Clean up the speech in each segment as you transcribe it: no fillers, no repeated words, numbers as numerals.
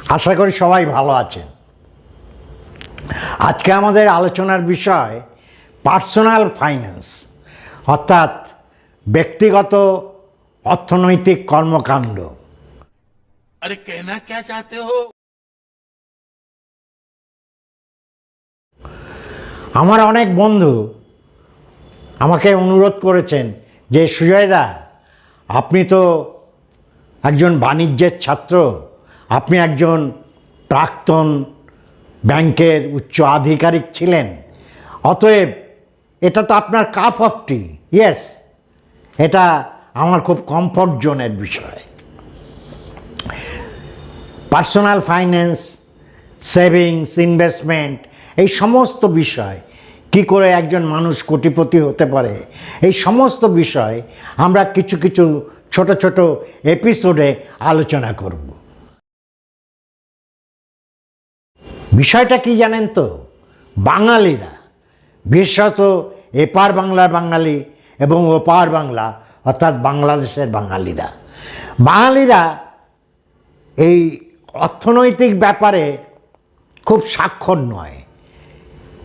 আশা করি সবাই ভালো আছেন। আজকে আমাদের আলোচনার বিষয় পার্সোনাল ফাইন্যান্স, অর্থাৎ ব্যক্তিগত অর্থনৈতিক কর্মকাণ্ড। अरे कहना क्या चाहते हो? আমার অনেক বন্ধু আমাকে অনুরোধ করেছেন যে সুজয়দা, আপনি তো একজন বাণিজ্যের ছাত্র, আপনি একজন প্রাক্তন ব্যাংকের উচ্চ আধিকারিক ছিলেন, অতএব এটা তো আপনার কাপ অফ টি। ইয়েস, এটা আমার খুব কমফর্ট জোনের বিষয়। পার্সোনাল ফাইন্যান্স, সেভিংস, ইনভেস্টমেন্ট, এই সমস্ত বিষয়, কি করে একজন মানুষ কোটিপতি হতে পারে, এই সমস্ত বিষয় আমরা কিছু কিছু ছোট ছোট এপিসোডে আলোচনা করব। বিষয়টা কি জানেন তো, বাঙালিরা, বিশেষত এপার বাংলার বাঙালি এবং ওপার বাংলা অর্থাৎ বাংলাদেশের বাঙালিরা এই অর্থনৈতিক ব্যাপারে খুব সাক্ষর নয়।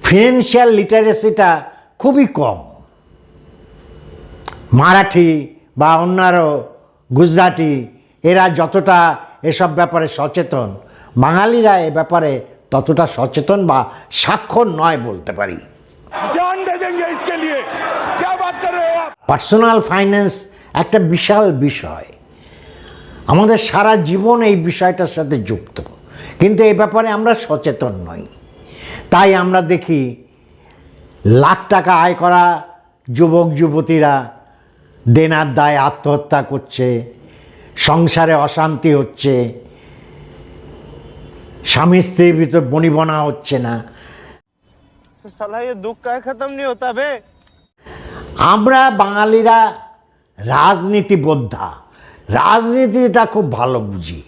ফিনান্সিয়াল লিটারেসিটা খুবই কম। মারাঠি বা অন্যান্য গুজরাটি এরা যতটা এসব ব্যাপারে সচেতন, বাঙালিরা এ ব্যাপারে ততটা সচেতন বা সাক্ষর নয় বলতে পারি। পার্সোনাল ফাইন্যান্স একটা বিশাল বিষয়, আমাদের সারা জীবন এই বিষয়টার সাথে যুক্ত, কিন্তু এই ব্যাপারে আমরা সচেতন নই। তাই আমরা দেখি লাখ টাকা আয় করা যুবক যুবতীরা দেনার দায়ে আত্মহত্যা করছে, সংসারে অশান্তি হচ্ছে, স্বামী স্ত্রীর ভিতর বনিবনা হচ্ছে না। আমরা বাঙালিরা রাজনীতি বোদ্ধা, রাজনীতিটা খুব ভালো বুঝি,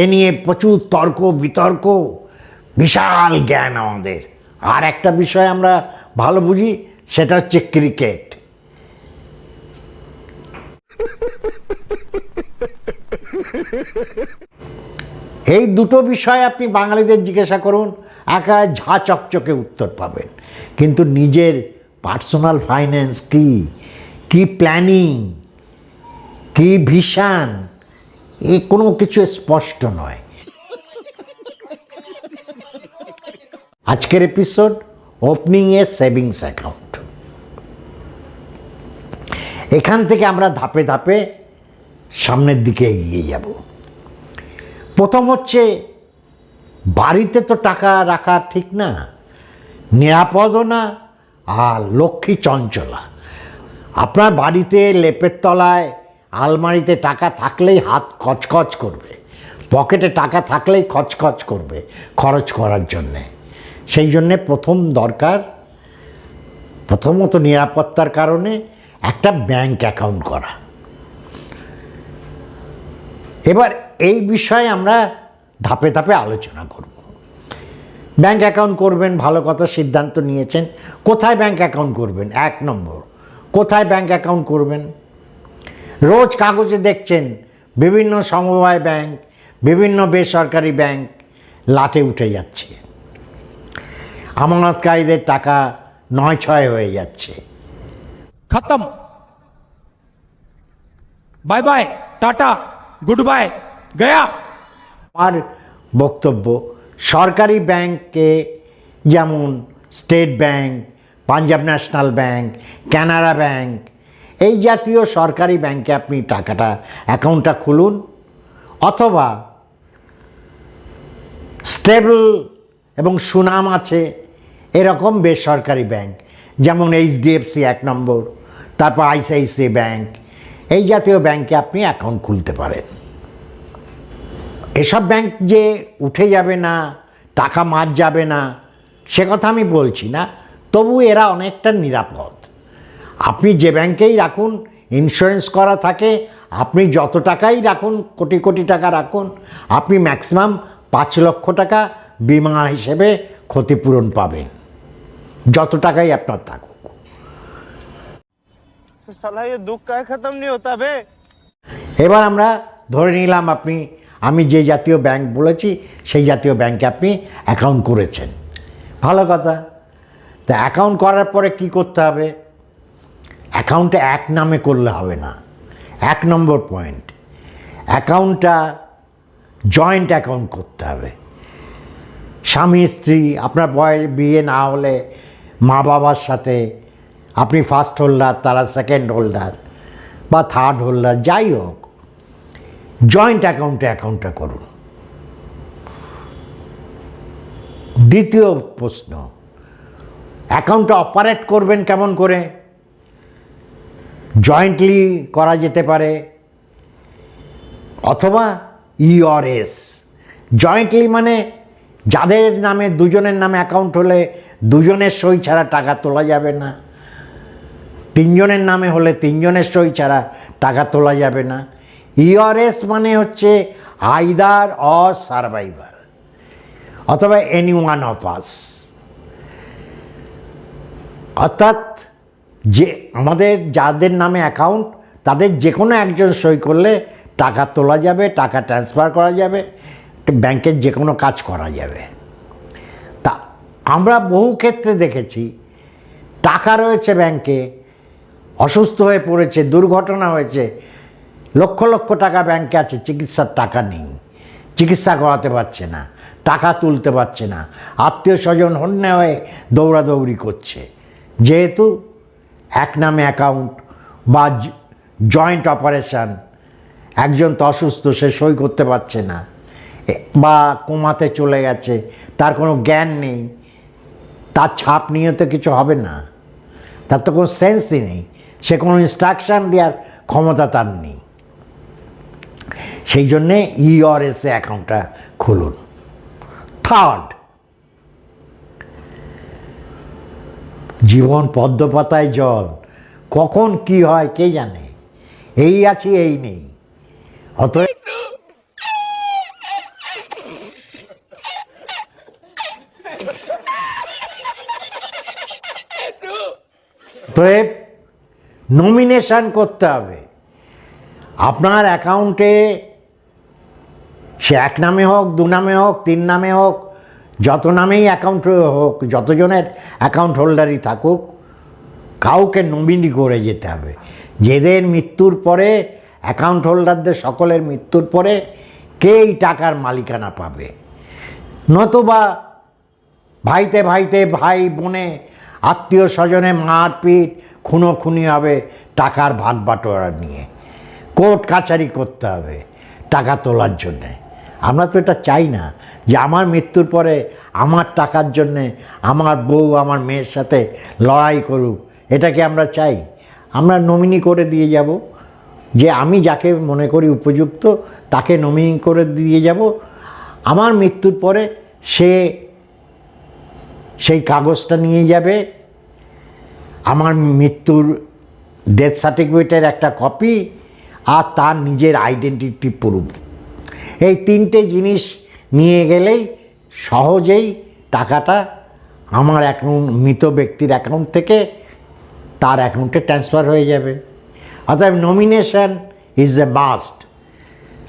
এ নিয়ে প্রচুর তর্ক বিতর্ক, বিশাল জ্ঞান আমাদের। আর একটা বিষয় আমরা ভালো বুঝি, সেটা হচ্ছে ক্রিকেট। এই দুটো বিষয় আপনি বাঙালিদের জিজ্ঞাসা করুন, একেবারে ঝা চকচকে উত্তর পাবেন। কিন্তু নিজের পার্সোনাল ফাইন্যান্স কি, কি প্ল্যানিং, কি ভিশন, এই কোনো কিছু স্পষ্ট নয়। আজকের এপিসোড ওপেনিং এ সেভিংস অ্যাকাউন্ট। এখান থেকে আমরা ধাপে ধাপে সামনের দিকে এগিয়ে যাব। প্রথম হচ্ছে, বাড়িতে তো টাকা রাখা ঠিক না, নিরাপদও না, আর লক্ষ্মী চঞ্চলা। আপনার বাড়িতে লেপের তলায় আলমারিতে টাকা থাকলেই হাত খচখচ করবে, পকেটে টাকা থাকলেই খচখচ করবে খরচ করার জন্যে। সেই জন্যে প্রথম দরকার, প্রথমত নিরাপত্তার কারণে একটা ব্যাংক অ্যাকাউন্ট করা। এবার এই বিষয়ে আমরা ধাপে ধাপে আলোচনা করব। ব্যাংক অ্যাকাউন্ট করবেন, ভালো কথা, সিদ্ধান্ত নিয়েছেন। কোথায় ব্যাংক অ্যাকাউন্ট করবেন? 1 নম্বর, কোথায় ব্যাংক অ্যাকাউন্ট করবেন? রোজ কাগজে দেখছেন বিভিন্ন সমবায় ব্যাংক, বিভিন্ন বেসরকারি ব্যাংক লাটে উঠে যাচ্ছে, আমানতকারীদের টাকা 9-6 হয়ে যাচ্ছে। খতম, bye bye, tata, good bye, গয়া। আমার বক্তব্য, সরকারি ব্যাংকে যেমন state bank, Punjab national bank, Canara bank, এই জাতীয় সরকারি ব্যাংকে আপনি টাকাটা, অ্যাকাউন্টটা খুলুন। অথবা স্টেবল এবং সুনাম আছে এরকম বেসরকারি ব্যাংক, যেমন HDFC 1 নম্বর, তারপর ICICI ব্যাংক, এই জাতীয় ব্যাংকে আপনি অ্যাকাউন্ট খুলতে পারেন। এসব ব্যাংক যে উঠে যাবে না, টাকা মার যাবে না, সে কথা আমি বলছি না, তবু এরা অনেকটা নিরাপদ। আপনি যে ব্যাংকেই রাখুন, ইন্স্যুরেন্স করা থাকে, আপনি যত টাকাই রাখুন, কোটি কোটি টাকা রাখুন, আপনি ম্যাক্সিমাম 5 লক্ষ টাকা বিমা হিসেবে ক্ষতিপূরণ পাবেন, যত টাকাই আপনার থাকুক। साला ये दुख का खत्म नहीं होता बे। এবার আমরা ধরে নিলাম আপনি আমি যে জাতীয় ব্যাংক বলেছি সেই জাতীয় ব্যাংকে আপনি অ্যাকাউন্ট করেছেন, ভালো কথা। তা অ্যাকাউন্ট করার পরে কি করতে হবে? অ্যাকাউন্টে এক নামে করলে হবে না। 1 নম্বর পয়েন্ট, অ্যাকাউন্টটা জয়েন্ট অ্যাকাউন্ট করতে হবে। স্বামী স্ত্রী, আপনার বিয়ে না হলে মা বাবার সাথে, আপনি ফার্স্ট হোল্ডার, তারা সেকেন্ড হোল্ডার বা থার্ড হোল্ডার, যাই হোক, জয়েন্ট অ্যাকাউন্টটা করুন। দ্বিতীয় প্রশ্ন, অ্যাকাউন্টটা অপারেট করবেন কেমন করে? জয়েন্টলি করা যেতে পারে অথবা ইআরএস। জয়েন্টলি মানে যাদের নামে, দুজনের নামে অ্যাকাউন্ট হলে দুজনের সই ছাড়া টাকা তোলা যাবে না, 3 জনের নামে হলে 3 জনের সই ছাড়া টাকা তোলা যাবে না। ইআরএস মানে হচ্ছে আইদার অর সার্ভাইভার অথবা এনি ওয়ান অফ আস। অর্থাৎ যে আমাদের যাদের নামে অ্যাকাউন্ট তাদের যে কোনো একজন সই করলে টাকা তোলা যাবে, টাকা ট্রান্সফার করা যাবে, ব্যাংকের যে কোনো কাজ করা যাবে। তা আমরা বহু ক্ষেত্রে দেখেছি টাকা রয়েছে ব্যাংকে, অসুস্থ হয়ে পড়েছে, দুর্ঘটনা হয়েছে, লক্ষ লক্ষ টাকা ব্যাংকে আছে, চিকিৎসার টাকা নেই, চিকিৎসা করাতে পারছে না, টাকা তুলতে পারছে না, আত্মীয় স্বজন হন্যে হয়ে দৌড়াদৌড়ি করছে। যেহেতু এক নামে অ্যাকাউন্ট বা জয়েন্ট অপারেশন, একজন তো অসুস্থ, সে সই করতে পারছে না বা কোমাতে চলে গেছে, তার কোনো জ্ঞান নেই, তার ছাপ নিয়ে তো কিছু হবে না, তার তো কোনো সেন্সই নেই, সে কোনো ইনস্ট্রাকশান দেওয়ার ক্ষমতা তার নেই। সেই জন্যে ইআরএসে অ্যাকাউন্টটা খুলুন। থার্ড, জীবন পদ্মপাতায় জল, কখন কি হয় কে জানে, এই আছি এই নেই। অতএব নমিনেশন করতে হবে আপনার অ্যাকাউন্টে, সে 1 নামে হোক, 2 নামে হোক, 3 নামে হোক, যত নামেই অ্যাকাউন্ট হোক, যতজনের অ্যাকাউন্ট হোল্ডারই থাকুক, কাউকে নমিনি করে যেতে হবে। যেদের মৃত্যুর পরে, অ্যাকাউন্ট হোল্ডারদের সকলের মৃত্যুর পরে কে এই টাকার মালিকানা পাবে। নতুবা ভাইতে ভাইতে, ভাই বোনে, আত্মীয় স্বজনে মারপিট, খুনোখুনি হবে টাকার ভাগ বাটোয়ারা নিয়ে, কোর্ট কাছারি করতে হবে টাকা তোলার জন্যে। আমরা তো এটা চাই না যে আমার মৃত্যুর পরে আমার টাকার জন্যে আমার বউ আমার মেয়ের সাথে লড়াই করুক, এটা কি আমরা চাই? আমরা নমিনি করে দিয়ে যাব, যে আমি যাকে মনে করি উপযুক্ত তাকে নমিনি করে দিয়ে যাব। আমার মৃত্যুর পরে সে সেই কাগজটা নিয়ে যাবে, আমার মৃত্যুর ডেথ সার্টিফিকেটের একটা কপি আর তার নিজের আইডেন্টিটি প্রুফ। এই 3টে জিনিস নিয়ে গেলেই সহজেই টাকাটা আমার অ্যাকাউন্ট, মৃত ব্যক্তির অ্যাকাউন্ট থেকে তার অ্যাকাউন্টে ট্রান্সফার হয়ে যাবে। অর্থাৎ নমিনেশন ইজ এ মাস্ট।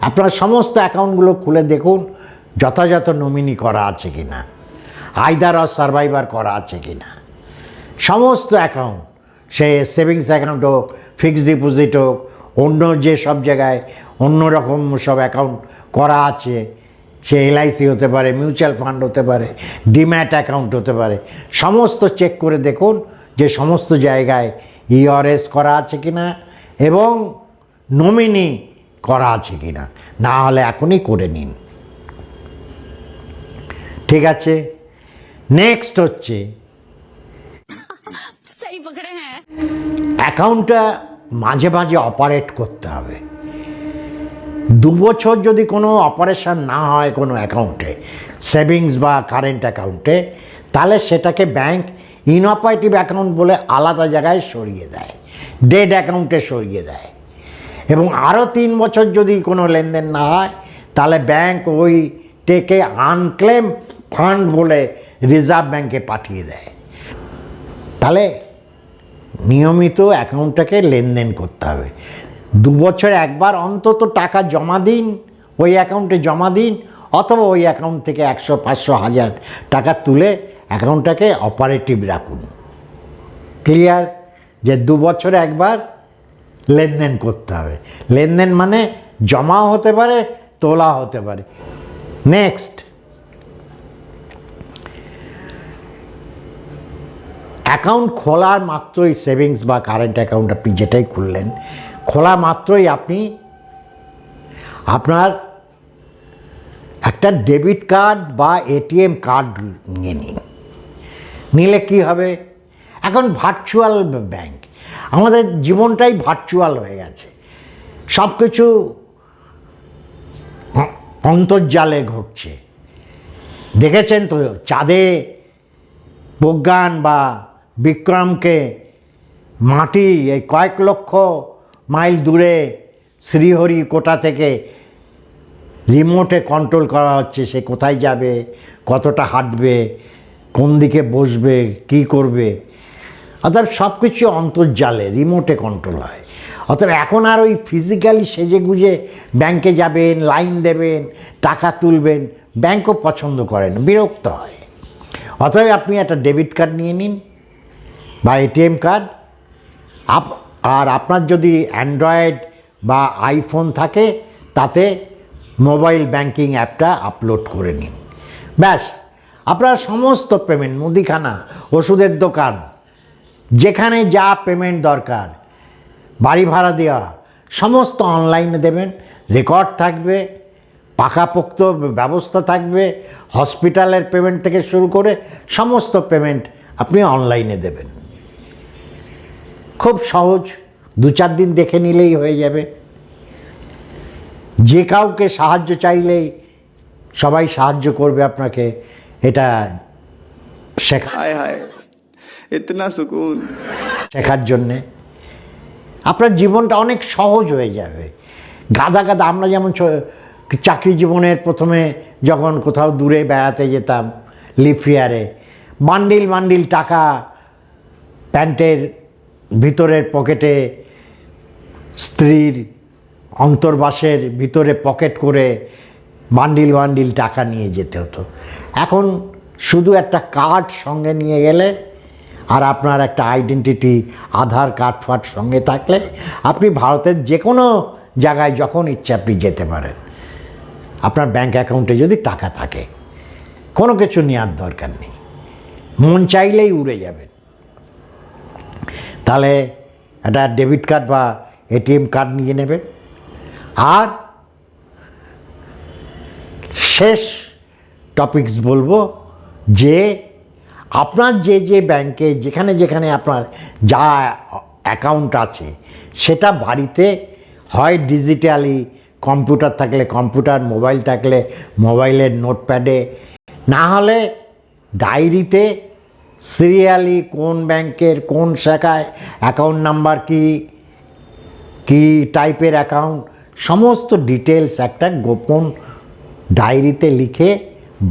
আপনার সমস্ত অ্যাকাউন্টগুলো খুলে দেখুন যথাযথ নমিনি করা আছে কি না, আইদার অর সার্ভাইভার করা আছে কি না। সমস্ত অ্যাকাউন্ট, সে সেভিংস অ্যাকাউন্ট হোক, ফিক্সড ডিপোজিট হোক, অন্য যে সব জায়গায় অন্য রকম সব অ্যাকাউন্ট করা আছে, সে এলআইসি হতে পারে, মিউচুয়াল ফান্ড হতে পারে, ডিম্যাট অ্যাকাউন্ট হতে পারে, সমস্ত চেক করে দেখুন যে সমস্ত জায়গায় ইআরএস করা আছে কি না এবং নমিনি করা আছে কি না। না হলে এখনই করে নিন। ঠিক আছে, নেক্সট হচ্ছে অ্যাকাউন্টটা মাঝে মাঝে অপারেট করতে হবে। 2 বছর যদি কোনো অপারেশন না হয় কোনো অ্যাকাউন্টে, সেভিংস বা কারেন্ট অ্যাকাউন্টে, তাহলে সেটাকে ব্যাংক ইনঅপারেটিভ অ্যাকাউন্ট বলে আলাদা জায়গায় সরিয়ে দেয়, ডেড অ্যাকাউন্টে সরিয়ে দেয়। এবং আরও 3 বছর যদি কোনো লেনদেন না হয় তাহলে ব্যাংক ওইটাকে আনক্লেম ফান্ড বলে রিজার্ভ ব্যাংকে পাঠিয়ে দেয়। তাহলে নিয়মিত অ্যাকাউন্টটাকে লেনদেন করতে হবে। 2 বছরে একবার অন্তত টাকা জমা দিন, ওই অ্যাকাউন্টে জমা দিন, অথবা ওই অ্যাকাউন্ট থেকে 100, 500, 1000 টাকা তুলে অ্যাকাউন্টটাকে অপারেটিভ রাখুন। ক্লিয়ার? যে 2 বছরে একবার লেনদেন করতে হবে। লেনদেন মানে জমাও হতে পারে, তোলা হতে পারে। নেক্সট, অ্যাকাউন্ট খোলার মাত্রই, সেভিংস বা কারেন্ট অ্যাকাউন্ট আপনি যেটাই খুললেন, খোলা মাত্রই আপনি আপনার একটা ডেবিট কার্ড বা এটিএম কার্ড নিয়ে নিন। নিলে কি হবে, এখন ভার্চুয়াল ব্যাংক, আমাদের জীবনটাই ভার্চুয়াল হয়ে গেছে, সব কিছু অন্তর্জালে ঘটছে। দেখেছেন তো চাঁদে প্রজ্ঞান বা বিক্রমকে মাটি এই কয়েক লক্ষ মাইল দূরে শ্রীহরিকোটা থেকে রিমোটে কন্ট্রোল করা হচ্ছে, সে কোথায় যাবে, কতটা হাঁটবে, কোন দিকে বসবে, কি করবে, অর্থাৎ সব কিছু অন্তর্জালে রিমোটে কন্ট্রোল হয়। অর্থাৎ এখন আর ওই ফিজিক্যালি সেজে গুজে ব্যাংকে যাবেন, লাইন দেবেন, টাকা তুলবেন, ব্যাংকও পছন্দ করেন, বিরক্ত হয়। অতএব আপনি একটা ডেবিট কার্ড নিয়ে নিন বা এটিএম কার্ড, আর আপনার যদি অ্যান্ড্রয়েড বা আইফোন থাকে তাতে মোবাইল ব্যাংকিং অ্যাপটা আপলোড করে নিন। ব্যাস, আপনার সমস্ত পেমেন্ট, মুদিখানা, ওষুধের দোকান, যেখানে যা পেমেন্ট দরকার, বাড়ি ভাড়া দেওয়া, সমস্ত অনলাইনে দেবেন। রেকর্ড থাকবে, পাকাপোক্ত ব্যবস্থা থাকবে, হসপিটালের পেমেন্ট থেকে শুরু করে সমস্ত পেমেন্ট আপনি অনলাইনে দেবেন। খুব সহজ, 2-4 দিন দেখে নিলেই হয়ে যাবে। যে কাউকে সাহায্য চাইলেই সবাই সাহায্য করবে আপনাকে, এটা শেখার জন্যে আপনার জীবনটা অনেক সহজ হয়ে যাবে। গাদা গাদা, আমরা যেমন চাকরি জীবনের প্রথমে যখন কোথাও দূরে বেড়াতে যেতাম, লিভ ইয়ারে বান্ডিল বান্ডিল টাকা প্যান্টের ভিতরের পকেটে, স্ত্রীর অন্তর্বাসের ভিতরে পকেট করে বান্ডিল বান্ডিল টাকা নিয়ে যেতে হতো। এখন শুধু একটা কার্ড সঙ্গে নিয়ে গেলে, আর আপনার একটা আইডেন্টিটি, আধার কার্ড ফার্ড সঙ্গে থাকলে আপনি ভারতের যে কোনো জায়গায় যখন ইচ্ছে আপনি যেতে পারেন। আপনার ব্যাংক অ্যাকাউন্টে যদি টাকা থাকে, কোনো কিছু নেওয়ার দরকার নেই, মন চাইলেই উড়ে যাবেন। তাহলে একটা ডেবিট কার্ড বা এটিএম কার্ড নিয়ে নেবেন। আর শেষ টপিকস বলবো যে আপনার যে যে ব্যাংকে যেখানে যেখানে আপনার যা অ্যাকাউন্ট আছে সেটা বাড়িতে হয় ডিজিটালি, কম্পিউটার থাকলে কম্পিউটার, মোবাইল থাকলে মোবাইলের নোটপ্যাডে, না হলে ডায়েরিতে সিরিয়ালি কোন ব্যাংকের কোন শাখায় অ্যাকাউন্ট নাম্বার কি টাইপের অ্যাকাউন্ট, সমস্ত ডিটেলস একটা গোপন ডায়েরিতে লিখে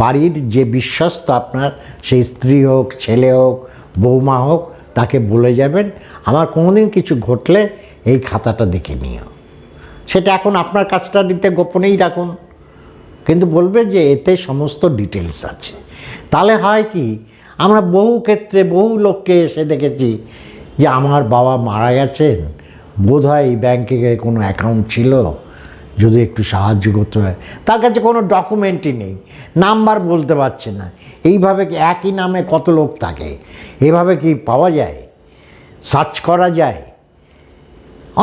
বাড়ির যে বিশ্বস্ত আপনার, সেই স্ত্রী হোক, ছেলে হোক, বৌমা হোক, তাকে বলে যাবেন আমার কোনোদিন কিছু ঘটলে এই খাতাটা দেখে নিও। সেটা এখন আপনার কাজটা দিতে গোপনেই রাখুন, কিন্তু বলবে যে এতে সমস্ত ডিটেলস আছে। তাহলে হয় কি, আমরা বহু ক্ষেত্রে বহু লোককে এসে দেখেছি যে আমার বাবা মারা গেছেন, বোধ হয় এই ব্যাংকে কোনো অ্যাকাউন্ট ছিল, যদি একটু সাহায্য করতে হয়। তার কাছে কোনো ডকুমেন্টই নেই, নাম্বার বলতে পারছে না। এইভাবে কি একই নামে কত লোক থাকে, এভাবে কি পাওয়া যায়, সার্চ করা যায়?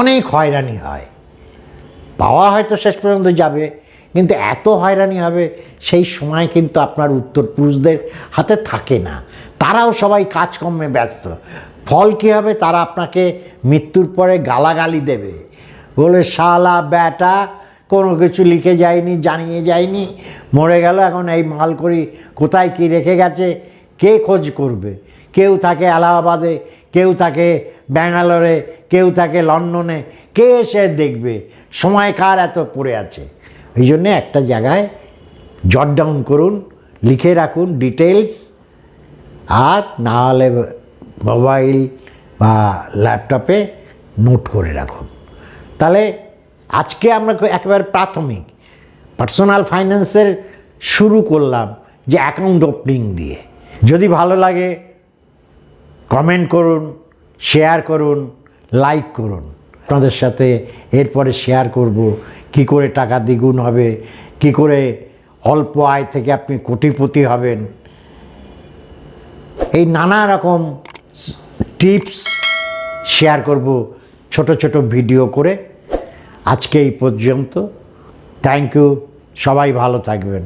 অনেক হয়রানি হয়। পাওয়া হয়তো শেষ পর্যন্ত যাবে, কিন্তু এত হয়রানি হবে সেই সময় কিন্তু আপনার উত্তরপুরুষদের হাতে থাকে না। তারাও সবাই কাজকর্মে ব্যস্ত। ফল কী হবে, তারা আপনাকে মৃত্যুর পরে গালাগালি দেবে, বলে শালা ব্যাটা কোনো কিছু লিখে যায়নি, জানিয়ে যায়নি, মরে গেল, এখন এই মাল করি কোথায় কি রেখে গেছে কে খোঁজ করবে? কেউ থাকে এলাহাবাদে, কেউ থাকে ব্যাঙ্গালোরে, কেউ থাকে লন্ডনে, কে এসে দেখবে? সময় কার এত পড়ে আছে? এই জন্যে একটা জায়গায় জট ডাউন করুন, লিখে রাখুন ডিটেলস, আর না হলে মোবাইল বা ল্যাপটপে নোট করে রাখুন। তাহলে আজকে আমরা একেবারে পার্সোনাল ফাইন্যান্সের শুরু করলাম যে অ্যাকাউন্ট ওপেনিং দিয়ে। যদি ভালো লাগে কমেন্ট করুন, শেয়ার করুন, লাইক করুন। আপনাদের সাথে এরপরে শেয়ার করব কি করে টাকা দ্বিগুণ হবে, কি করে অল্প আয় থেকে আপনি কোটিপতি হবেন। এই নানা রকম টিপস শেয়ার করব ছোট ছোট ভিডিও করে। আজকে এই পর্যন্ত। থ্যাংক ইউ, সবাই ভালো থাকবেন।